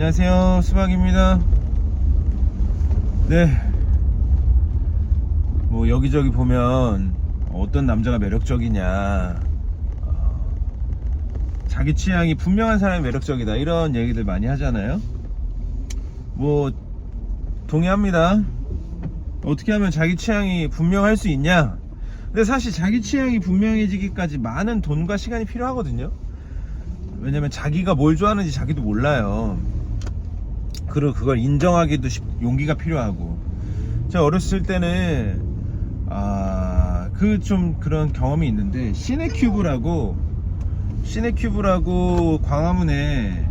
안녕하세요, 수박입니다. 네, 뭐 여기저기 보면 어떤 남자가 매력적이냐, 자기 취향이 분명한 사람이 매력적이다, 이런 얘기들 많이 하잖아요. 뭐 동의합니다. 어떻게 하면 자기 취향이 분명할 수 있냐? 근데 사실 자기 취향이 분명해지기까지 많은 돈과 시간이 필요하거든요. 왜냐면 자기가 뭘 좋아하는지 자기도 몰라요. 그리고 그걸 인정하기도 용기가 필요하고. 제가 어렸을 때는 좀 그런 경험이 있는데, 시네큐브라고 광화문에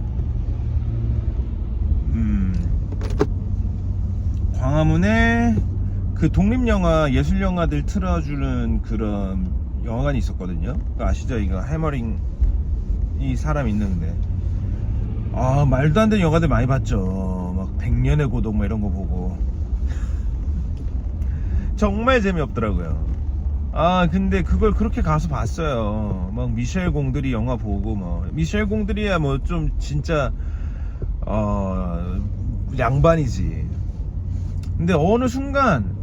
그 독립영화, 예술영화들 틀어주는 그런 영화관이 있었거든요. 아시죠? 이거 해머링 이 사람 있는데, 말도 안 되는 영화들 많이 봤죠. 막 백년의 고독 뭐 이런 거 보고 정말 재미없더라고요. 근데 그걸 그렇게 가서 봤어요. 막 미셸 공드리 영화 보고, 뭐 미셸 공드리야 뭐 좀 진짜 양반이지. 근데 어느 순간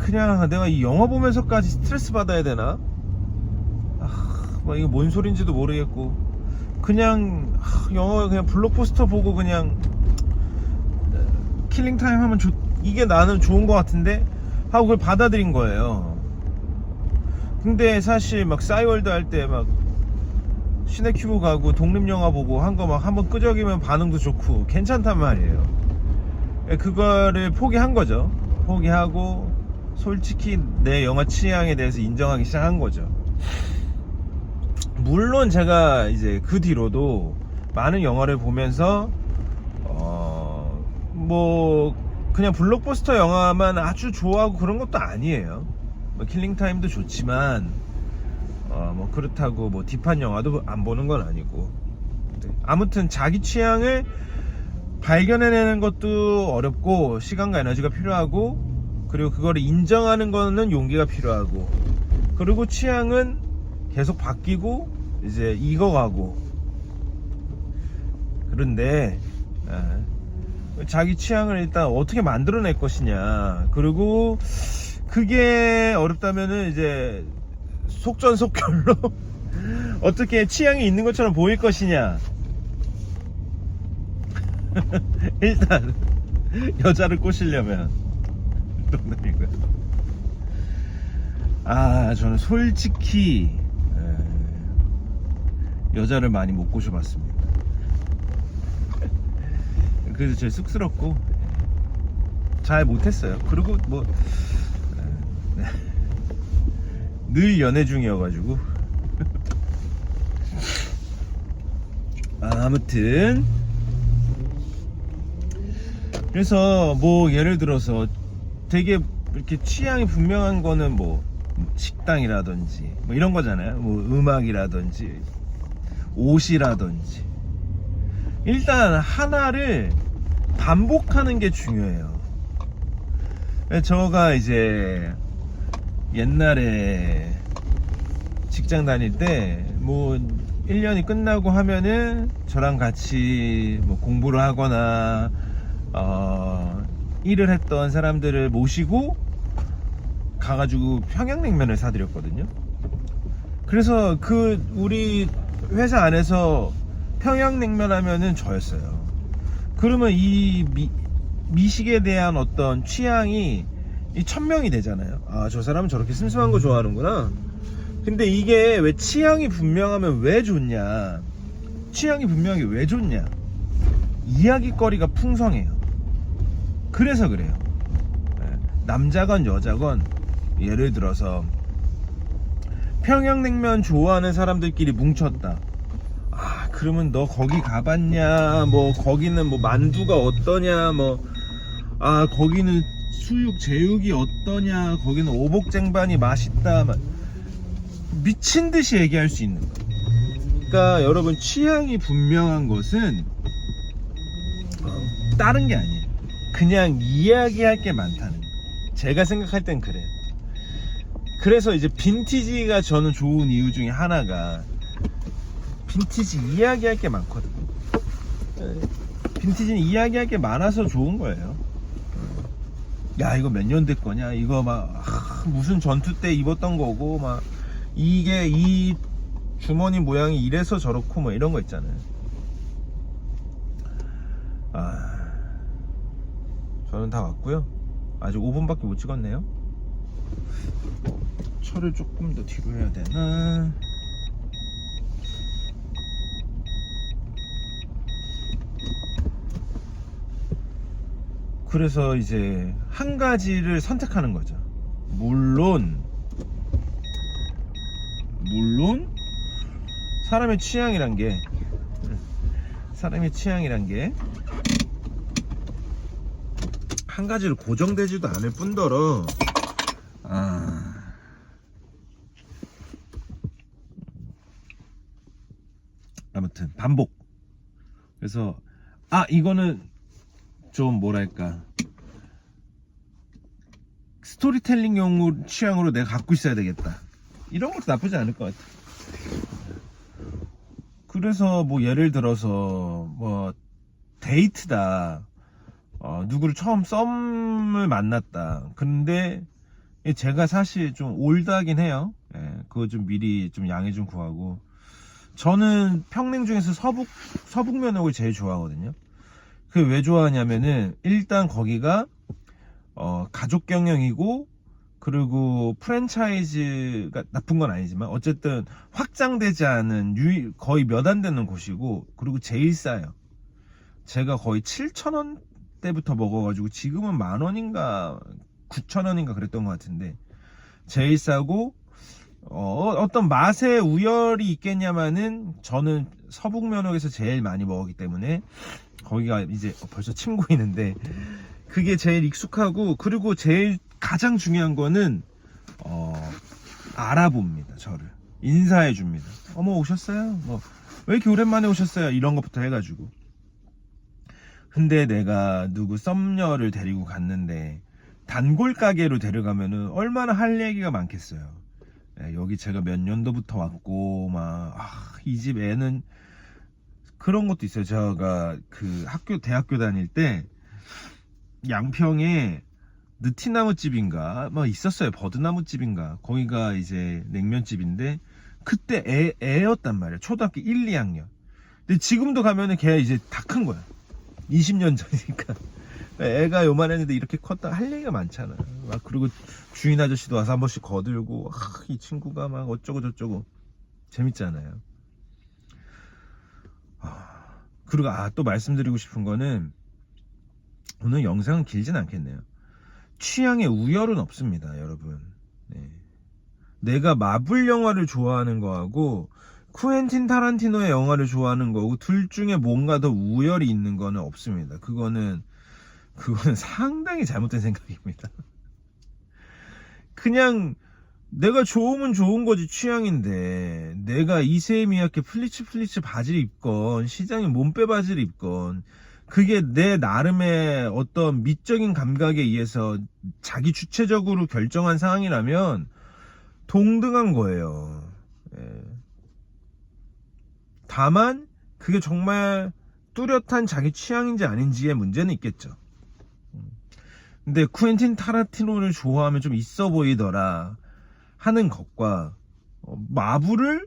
그냥 내가 이 영화 보면서까지 스트레스 받아야 되나? 뭐 이거 뭔 소린지도 모르겠고, 그냥 영화 그냥 블록버스터 보고 그냥 킬링타임 하면 이게 나는 좋은 것 같은데 하고 그걸 받아들인 거예요. 근데 사실 막 싸이월드 할 때 막 시네큐브 가고 독립영화 보고 한 거 막 한번 끄적이면 반응도 좋고 괜찮단 말이에요. 그거를 포기한 거죠. 포기하고 솔직히 내 영화 취향에 대해서 인정하기 시작한 거죠. 물론 제가 이제 그 뒤로도 많은 영화를 보면서 뭐 그냥 블록버스터 영화만 아주 좋아하고 그런 것도 아니에요. 뭐 킬링타임도 좋지만 뭐 그렇다고 뭐 딥한 영화도 안 보는 건 아니고. 아무튼 자기 취향을 발견해내는 것도 어렵고 시간과 에너지가 필요하고, 그리고 그거를 인정하는 거는 용기가 필요하고, 그리고 취향은 계속 바뀌고 이제 익어가고. 그런데 자기 취향을 일단 어떻게 만들어낼 것이냐, 그리고 그게 어렵다면은 이제 속전속결로 어떻게 취향이 있는 것처럼 보일 것이냐. 일단 여자를 꼬시려면 농담이고요. 저는 솔직히 여자를 많이 못 꼬셔봤습니다. 그래서 제일 쑥스럽고 잘 못했어요. 그리고 뭐 늘 연애 중이어가지고 아무튼 그래서 뭐 예를 들어서 되게 이렇게 취향이 분명한 거는 뭐 식당이라든지 뭐 이런 거잖아요. 뭐 음악이라든지 옷이라든지, 일단 하나를 반복하는 게 중요해요. 저가 이제 옛날에 직장 다닐 때 뭐 1년이 끝나고 하면은 저랑 같이 뭐 공부를 하거나 일을 했던 사람들을 모시고 가가지고 평양냉면을 사드렸거든요. 그래서 우리 회사 안에서 평양냉면 하면은 저였어요. 그러면 이 미식에 대한 어떤 취향이 1000명이 되잖아요. 저 사람은 저렇게 슴슴한 거 좋아하는구나. 근데 이게 왜 취향이 분명하면 왜 좋냐? 취향이 분명하게 왜 좋냐? 이야기거리가 풍성해요. 그래서 그래요. 남자건 여자건 예를 들어서 평양냉면 좋아하는 사람들끼리 뭉쳤다. 그러면 너 거기 가봤냐? 뭐 거기는 뭐 만두가 어떠냐? 뭐 거기는 수육 제육이 어떠냐? 거기는 오복쟁반이 맛있다. 미친 듯이 얘기할 수 있는 거예요. 그러니까 여러분, 취향이 분명한 것은 다른 게 아니에요. 그냥 이야기할 게 많다는 거예요. 제가 생각할 땐 그래요. 그래서 이제 빈티지가 저는 좋은 이유 중에 하나가 빈티지 이야기할 게 많거든요. 빈티지는 이야기할 게 많아서 좋은 거예요. 야, 이거 몇 년대 거냐, 이거 막 무슨 전투 때 입었던 거고, 막 이게 이 주머니 모양이 이래서 저렇고 뭐 이런 거 있잖아요. 저는 다 왔고요. 아직 5분밖에 못 찍었네요. 철을 조금 더 뒤로 해야 되나? 그래서 이제 한 가지를 선택하는 거죠. 물론 사람의 취향이란 게 한 가지로 고정되지도 않을 뿐더러 아무튼 반복. 그래서 이거는 좀 뭐랄까, 스토리텔링용 취향으로 내가 갖고 있어야 되겠다, 이런 것도 나쁘지 않을 것 같아. 그래서 뭐 예를 들어서 뭐 데이트다, 누구를 처음 썸을 만났다. 근데 제가 사실 좀 올드하긴 해요. 그거 좀 미리 좀 양해 좀 구하고, 저는 평냉 중에서 서북면옥을 제일 좋아하거든요. 그게 왜 좋아하냐면은, 일단 거기가 가족 경영이고, 그리고 프랜차이즈가 나쁜 건 아니지만 어쨌든 확장되지 않은 거의 몇 안 되는 곳이고, 그리고 제일 싸요. 제가 거의 7,000원대부터 먹어가지고 지금은 10,000원인가 9,000원인가 그랬던 것 같은데, 제일 싸고 어떤 맛의 우열이 있겠냐마는, 저는 서북면옥에서 제일 많이 먹었기 때문에 거기가 이제 벌써 침 고이는데, 그게 제일 익숙하고, 그리고 제일 가장 중요한 거는 알아봅니다. 저를 인사해 줍니다. 어머, 오셨어요? 뭐 왜 이렇게 오랜만에 오셨어요? 이런 것부터 해가지고. 근데 내가 누구 썸녀를 데리고 갔는데 단골 가게로 데려가면은 얼마나 할 얘기가 많겠어요. 여기 제가 몇 년도부터 왔고, 막 이 집 애는 그런 것도 있어요. 제가 그 대학교 다닐 때 양평에 느티나무 집인가 막 있었어요. 버드나무 집인가. 거기가 이제 냉면집인데, 그때 애였단 말이야. 초등학교 1, 2학년. 근데 지금도 가면은 걔 이제 다 큰 거야. 20년 전이니까. 애가 요만했는데 이렇게 컸다. 할 얘기가 많잖아. 막 그리고 주인 아저씨도 와서 한 번씩 거들고, 이 친구가 막 어쩌고 저쩌고. 재밌잖아요. 그리고 또 말씀드리고 싶은 거는, 오늘 영상은 길진 않겠네요. 취향의 우열은 없습니다, 여러분. 내가 마블 영화를 좋아하는 거하고 쿠엔틴 타란티노의 영화를 좋아하는 거고, 둘 중에 뭔가 더 우열이 있는 거는 없습니다. 그거는 상당히 잘못된 생각입니다. 그냥 내가 좋으면 좋은 거지, 취향인데. 내가 이세미야케 플리츠 바지를 입건, 시장에 몸빼 바지를 입건, 그게 내 나름의 어떤 미적인 감각에 의해서 자기 주체적으로 결정한 상황이라면 동등한 거예요. 다만 그게 정말 뚜렷한 자기 취향인지 아닌지의 문제는 있겠죠. 근데 쿠엔틴 타란티노를 좋아하면 좀 있어 보이더라 하는 것과, 마블을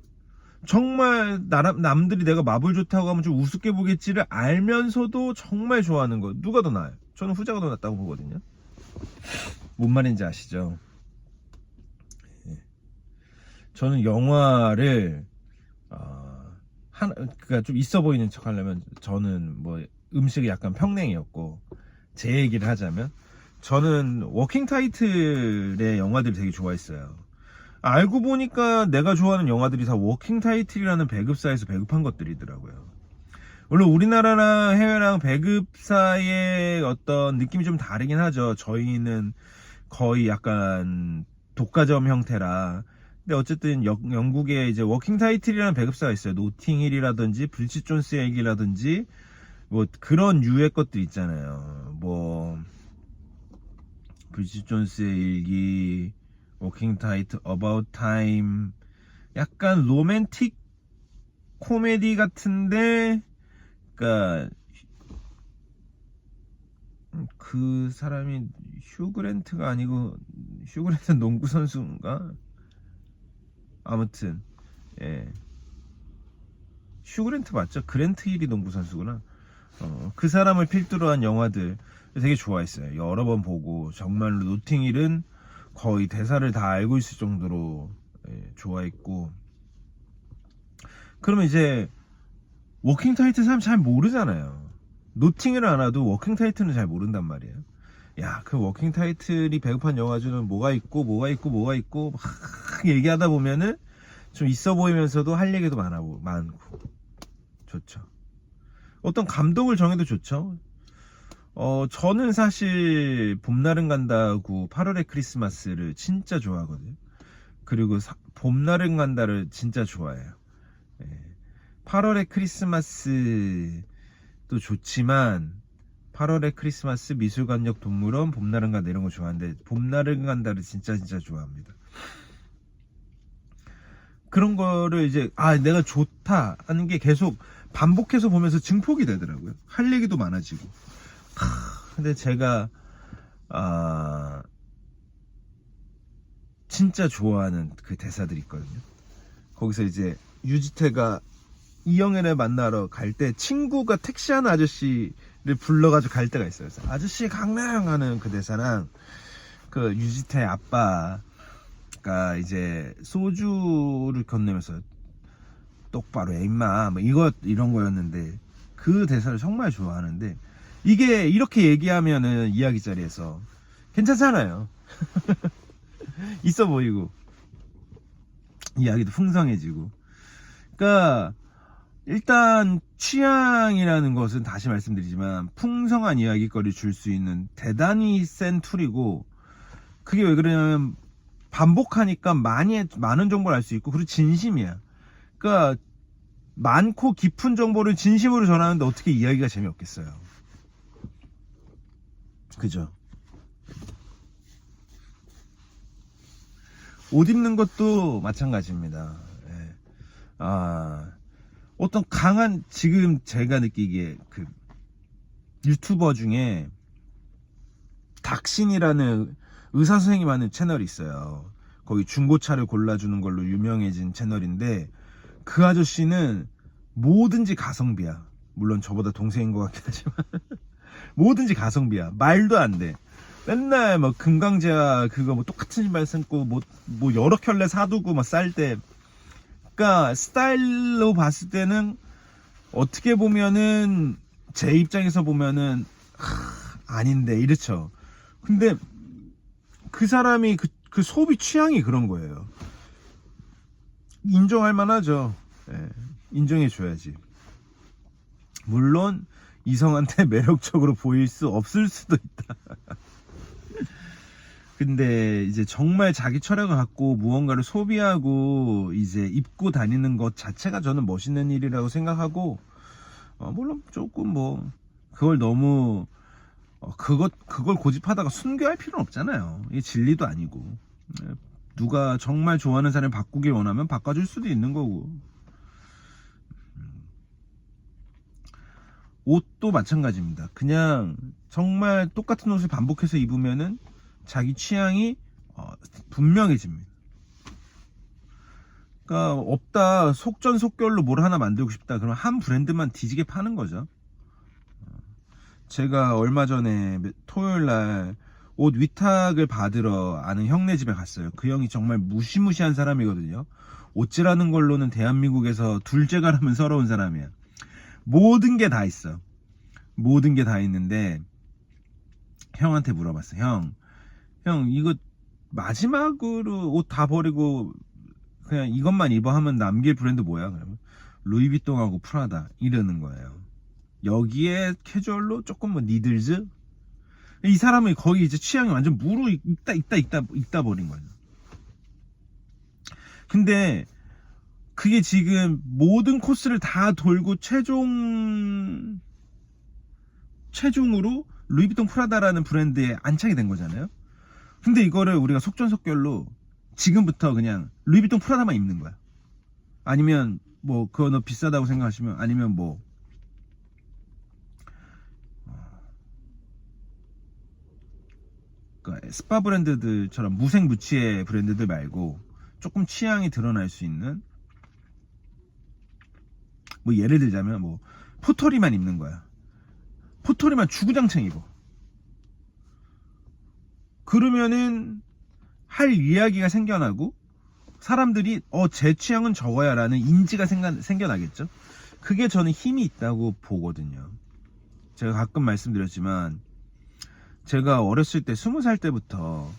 정말 남들이 내가 마블 좋다고 하면 좀 우습게 보겠지를 알면서도 정말 좋아하는 거, 누가 더 나아요? 저는 후자가 더 낫다고 보거든요. 뭔 말인지 아시죠? 저는 영화를 그러니까 좀 있어 보이는 척 하려면, 저는 뭐 음식이 약간 평냉이었고, 제 얘기를 하자면 저는 워킹 타이틀의 영화들을 되게 좋아했어요. 알고 보니까 내가 좋아하는 영화들이 다 워킹 타이틀이라는 배급사에서 배급한 것들이더라고요. 물론 우리나라랑 해외랑 배급사의 어떤 느낌이 좀 다르긴 하죠. 저희는 거의 약간 독과점 형태라. 근데 어쨌든 영국에 이제 워킹 타이틀이라는 배급사가 있어요. 노팅힐이라든지 브리짓 존스의 일기라든지 뭐 그런 유의 것들 있잖아요. 뭐 브리짓 존스의 일기, 워킹 타이틀, 어바웃 타임, 약간 로맨틱 코미디 같은데, 그러니까 그 사람이 휴그랜트가 아니고 휴그랜트 농구 선수인가? 아무튼 예. 휴그랜트 맞죠? 그랜트 힐이 농구 선수구나. 그 사람을 필두로 한 영화들 되게 좋아했어요. 여러 번 보고 정말로 노팅힐은 거의 대사를 다 알고 있을 정도로 좋아했고. 그러면 이제 워킹 타이틀 사람 잘 모르잖아요. 노팅힐을 알아도 워킹 타이틀은 잘 모른단 말이에요. 야, 그 워킹 타이틀이 배급한 영화 중에는 뭐가 있고 막 얘기하다 보면은 좀 있어 보이면서도 할 얘기도 많고 좋죠. 어떤 감독을 정해도 좋죠. 저는 사실 봄날은 간다고 8월의 크리스마스를 진짜 좋아하거든요. 그리고 봄날은 간다를 진짜 좋아해요. 8월의 크리스마스도 좋지만 8월의 크리스마스, 미술관역 동물원, 봄날은 간다 이런 거 좋아하는데 봄날은 간다를 진짜 좋아합니다. 그런 거를 이제 내가 좋다 하는 게 계속 반복해서 보면서 증폭이 되더라고요. 할 얘기도 많아지고. 근데 제가 진짜 좋아하는 그 대사들이 있거든요. 거기서 이제 유지태가 이영애를 만나러 갈 때 친구가 택시하는 아저씨를 불러가지고 갈 때가 있어요. 그래서 아저씨 강랑 하는 그 대사랑 그 유지태 아빠가 이제 소주를 건네면서 똑바로 해 임마 뭐 이런 거였는데 그 대사를 정말 좋아하는데 이게 이렇게 얘기하면은 이야기 자리에서 괜찮잖아요. 있어 보이고 이야기도 풍성해지고. 그러니까 일단 취향이라는 것은 다시 말씀드리지만 풍성한 이야기거리 줄 수 있는 대단히 센 툴이고, 그게 왜 그러냐면 반복하니까 많은 정보를 알 수 있고, 그리고 진심이야. 그러니까 많고 깊은 정보를 진심으로 전하는데 어떻게 이야기가 재미없겠어요. 그죠? 옷 입는 것도 마찬가지입니다. 예. 어떤 강한, 지금 제가 느끼기에 그 유튜버 중에 닥신이라는 의사 선생님 하는 채널이 있어요. 거기 중고차를 골라주는 걸로 유명해진 채널인데, 그 아저씨는 뭐든지 가성비야. 물론 저보다 동생인 것 같긴 하지만 뭐든지 가성비야. 말도 안 돼. 맨날 뭐 금강제와 그거 뭐 똑같은 신발 신고 뭐 여러 켤레 사두고 막 쌀 때. 그러니까 스타일로 봤을 때는 어떻게 보면은 제 입장에서 보면은 아닌데 이렇죠. 근데 그 사람이 그 소비 취향이 그런 거예요. 인정할 만하죠. 예, 인정해 줘야지. 물론 이성한테 매력적으로 보일 수 없을 수도 있다. 근데 이제 정말 자기 철학을 갖고 무언가를 소비하고 이제 입고 다니는 것 자체가 저는 멋있는 일이라고 생각하고, 물론 조금 뭐 그걸 너무 그걸 고집하다가 순교할 필요는 없잖아요. 이게 진리도 아니고. 누가 정말 좋아하는 사람을 바꾸길 원하면 바꿔줄 수도 있는 거고. 옷도 마찬가지입니다. 그냥 정말 똑같은 옷을 반복해서 입으면은 자기 취향이 분명해집니다. 그러니까 없다, 속전속결로 뭘 하나 만들고 싶다, 그럼 한 브랜드만 뒤지게 파는 거죠. 제가 얼마 전에 토요일날 옷 위탁을 받으러 아는 형네 집에 갔어요. 그 형이 정말 무시무시한 사람이거든요. 옷질하는 걸로는 대한민국에서 둘째가라면 서러운 사람이야. 모든 게 다 있어. 모든 게 다 있는데 형한테 물어봤어. 형 이거 마지막으로 옷 다 버리고 그냥 이것만 입어 하면 남길 브랜드 뭐야? 그러면 루이비통하고 프라다 이러는 거예요. 여기에 캐주얼로 조금 뭐 니들즈? 이 사람이 거기 이제 취향이 완전 있다 버린 거예요. 근데 그게 지금 모든 코스를 다 돌고 최종으로 루이비통 프라다라는 브랜드에 안착이 된 거잖아요. 근데 이거를 우리가 속전속결로 지금부터 그냥 루이비통 프라다만 입는 거야. 아니면 뭐 그거 너 비싸다고 생각하시면, 아니면 뭐 그러니까 스파 브랜드들처럼 무색무취의 브랜드들 말고 조금 취향이 드러날 수 있는, 뭐 예를 들자면 뭐 포토리만 입는 거야. 포토리만 주구장창 입어. 그러면은 할 이야기가 생겨나고 사람들이 제 취향은 저거야 라는 인지가 생겨나겠죠. 그게 저는 힘이 있다고 보거든요. 제가 가끔 말씀드렸지만 제가 어렸을 때 20살 때부터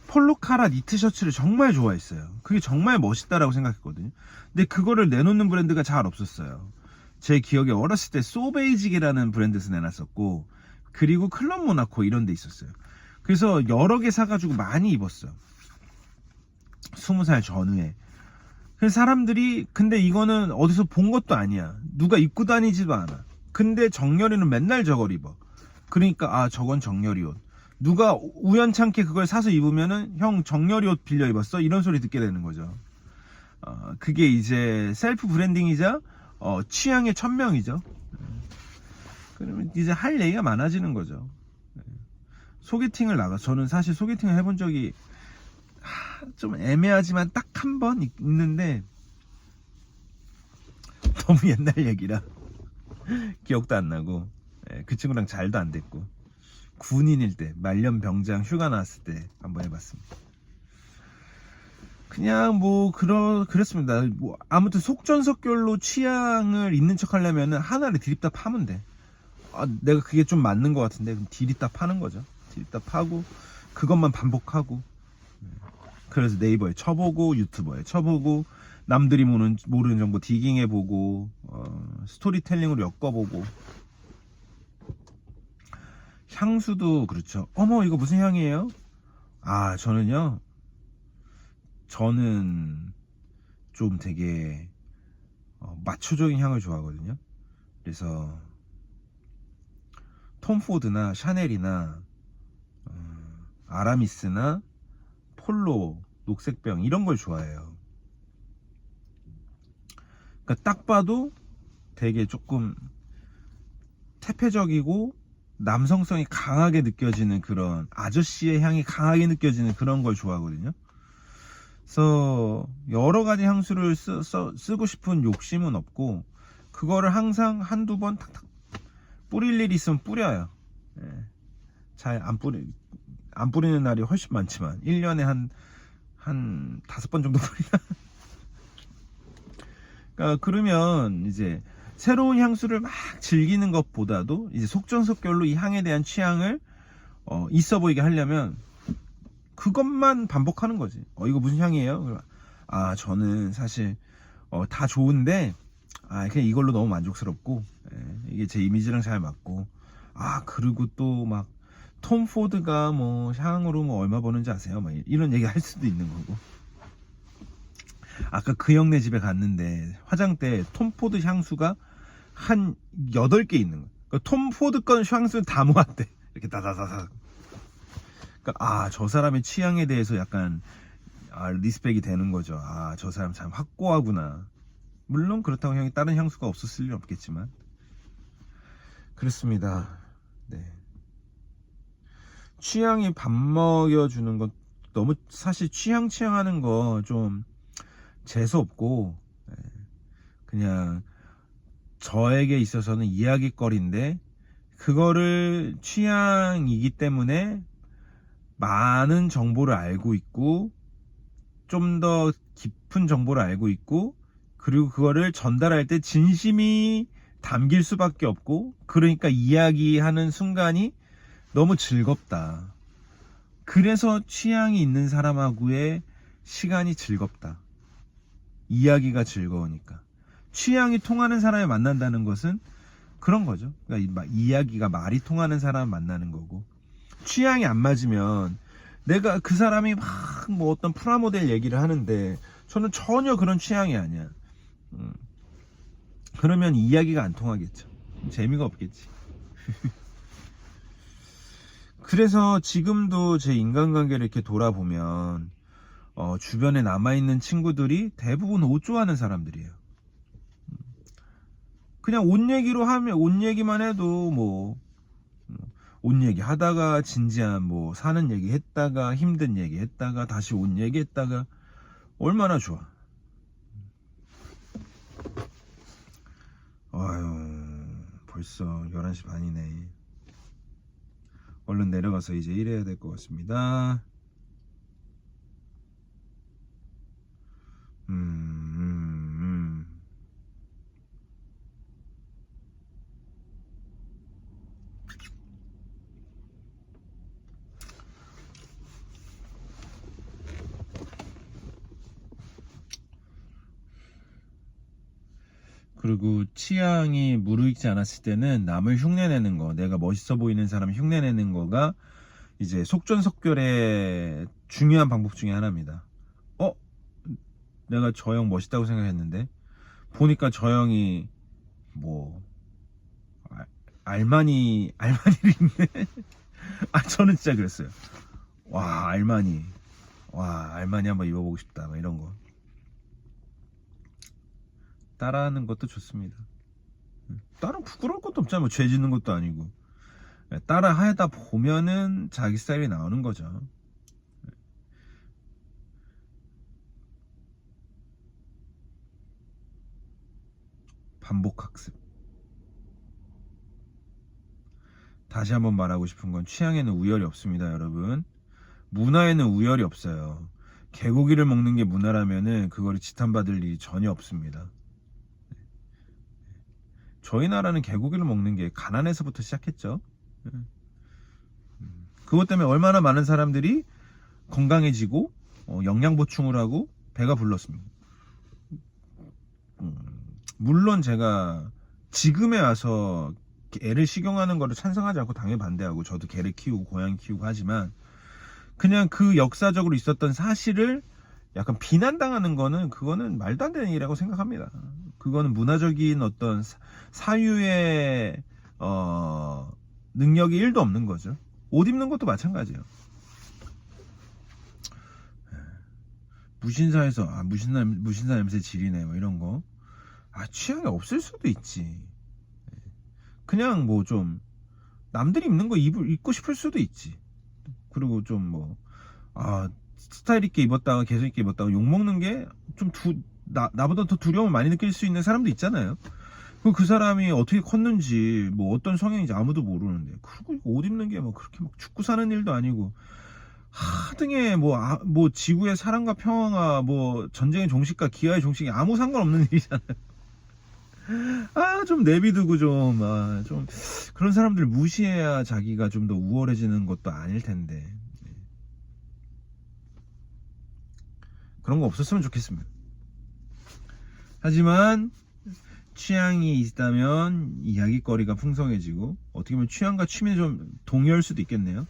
폴로카라 니트 셔츠를 정말 좋아했어요. 그게 정말 멋있다라고 생각했거든요. 근데 그거를 내놓는 브랜드가 잘 없었어요. 제 기억에 어렸을 때 소베이직이라는 브랜드에서 내놨었고, 그리고 클럽 모나코 이런 데 있었어요. 그래서 여러 개 사가지고 많이 입었어요. 20살 전후에. 그래서 사람들이 근데 이거는 어디서 본 것도 아니야. 누가 입고 다니지도 않아. 근데 정렬이는 맨날 저걸 입어. 그러니까 저건 정렬이 옷. 누가 우연찮게 그걸 사서 입으면은 형 정렬이 옷 빌려 입었어? 이런 소리 듣게 되는 거죠. 그게 이제 셀프 브랜딩이자 취향의 천명이죠. 그러면 이제 할 얘기가 많아지는 거죠. 소개팅을 저는 사실 소개팅을 해본 적이 좀 애매하지만 딱 한 번 있는데 너무 옛날 얘기라 기억도 안 나고, 그 친구랑 잘도 안 됐고, 군인일 때 말년 병장 휴가 나왔을 때 한번 해봤습니다. 그냥 뭐 그랬습니다. 뭐 아무튼 속전속결로 취향을 있는 척 하려면 하나를 디립다 파면 돼. 내가 그게 좀 맞는 것 같은데 그럼 디립다 파는 거죠. 디립다 파고 그것만 반복하고, 그래서 네이버에 쳐보고 유튜버에 쳐보고 남들이 모르는 정보 디깅해보고 스토리텔링으로 엮어보고. 향수도 그렇죠. 어머 이거 무슨 향이에요? 저는 좀 되게 마초적인 향을 좋아하거든요. 그래서 톰 포드나 샤넬이나 아라미스나 폴로, 녹색병 이런 걸 좋아해요. 그러니까 딱 봐도 되게 조금 태폐적이고 남성성이 강하게 느껴지는, 그런 아저씨의 향이 강하게 느껴지는 그런 걸 좋아하거든요. 그래서 여러 가지 향수를 쓰고 싶은 욕심은 없고, 그거를 항상 한두 번 탁탁 뿌릴 일이 있으면 뿌려요. 잘 안 뿌리는 날이 훨씬 많지만 1년에 한 5번 정도 뿌리나. 그러니까 그러면 이제 새로운 향수를 막 즐기는 것보다도 이제 속전속결로 이 향에 대한 취향을 있어 보이게 하려면 그것만 반복하는 거지. 이거 무슨 향이에요? 저는 사실 다 좋은데 그냥 이걸로 너무 만족스럽고, 이게 제 이미지랑 잘 맞고, 그리고 또 막 톰 포드가 뭐 향으로 뭐 얼마 버는지 아세요? 막 이런 얘기 할 수도 있는 거고. 아까 그 형네 집에 갔는데 화장대에 톰 포드 향수가 한 8개 있는 거야. 그러니까 톰 포드 건 향수 다 모았대. 이렇게 다다다다. 그러니까 저 사람의 취향에 대해서 약간 리스펙이 되는 거죠. 저 사람 참 확고하구나. 물론 그렇다고 형이 다른 향수가 없었을 리는 없겠지만 그렇습니다. 네. 취향이 밥 먹여주는 건 너무, 사실 취향 하는 거 좀 재수없고, 그냥 저에게 있어서는 이야기거리인데, 그거를 취향이기 때문에 많은 정보를 알고 있고 좀 더 깊은 정보를 알고 있고, 그리고 그거를 전달할 때 진심이 담길 수밖에 없고, 그러니까 이야기하는 순간이 너무 즐겁다. 그래서 취향이 있는 사람하고의 시간이 즐겁다. 이야기가 즐거우니까. 취향이 통하는 사람을 만난다는 것은 그런 거죠. 그러니까 이야기가, 말이 통하는 사람을 만나는 거고, 취향이 안 맞으면 내가 그 사람이 막 뭐 어떤 프라모델 얘기를 하는데 저는 전혀 그런 취향이 아니야. 그러면 이야기가 안 통하겠죠. 재미가 없겠지. 그래서 지금도 제 인간관계를 이렇게 돌아보면 주변에 남아있는 친구들이 대부분 옷 좋아하는 사람들이에요. 그냥 옷 얘기로 하면, 옷 얘기만 해도 뭐 옷 얘기 하다가 진지한 뭐 사는 얘기 했다가 힘든 얘기 했다가 다시 옷 얘기 했다가 얼마나 좋아. 아유, 벌써 11시 반이네. 얼른 내려가서 이제 일해야 될 것 같습니다. 그리고 취향이 무르익지 않았을 때는 남을 흉내내는 거, 내가 멋있어 보이는 사람 흉내내는 거가 이제 속전속결의 중요한 방법 중에 하나입니다. 내가 저 형 멋있다고 생각했는데 보니까 저 형이 뭐 알마니를 입네. 저는 진짜 그랬어요. 알마니 한번 입어보고 싶다, 막 이런 거. 따라하는 것도 좋습니다. 따라 부끄러울 것도 없잖아. 뭐 죄 짓는 것도 아니고. 따라 하다 보면은 자기 스타일이 나오는 거죠. 반복 학습. 다시 한번 말하고 싶은 건 취향에는 우열이 없습니다, 여러분. 문화에는 우열이 없어요. 개고기를 먹는 게 문화라면은 그거를 지탄받을 일이 전혀 없습니다. 저희 나라는 개고기를 먹는 게 가난해서부터 시작했죠. 그것 때문에 얼마나 많은 사람들이 건강해지고 영양 보충을 하고 배가 불렀습니다. 물론 제가 지금에 와서 애를 식용하는 거를 찬성하지 않고 당연히 반대하고, 저도 개를 키우고 고양이 키우고 하지만 그냥 그 역사적으로 있었던 사실을 약간 비난당하는 거는, 그거는 말도 안 되는 일이라고 생각합니다. 그거는 문화적인 어떤 사유의 능력이 1도 없는 거죠. 옷 입는 것도 마찬가지예요. 무신사에서 무신사 냄새 지리네, 뭐 이런 거. 취향이 없을 수도 있지. 그냥 뭐 좀 남들이 입는 거 입고 싶을 수도 있지. 그리고 좀 뭐 스타일 있게 입었다가 개성 있게 입었다가 욕먹는 게 좀 나보다 더 두려움을 많이 느낄 수 있는 사람도 있잖아요. 그 사람이 어떻게 컸는지, 뭐 어떤 성향인지 아무도 모르는데, 그리고 옷 입는 게 뭐 그렇게 막 죽고 사는 일도 아니고, 하등에 뭐 지구의 사랑과 평화가 뭐 전쟁의 종식과 기아의 종식이 아무 상관없는 일이잖아요. 좀 내비두고 좀 그런 사람들 무시해야 자기가 좀 더 우월해지는 것도 아닐 텐데. 그런 거 없었으면 좋겠습니다. 하지만 취향이 있다면 이야기거리가 풍성해지고, 어떻게 보면 취향과 취미는 좀 동의할 수도 있겠네요.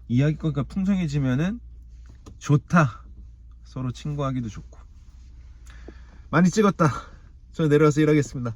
이야기거리가 풍성해지면은 좋다. 서로 친구하기도 좋고. 많이 찍었다. 저 내려가서 일하겠습니다.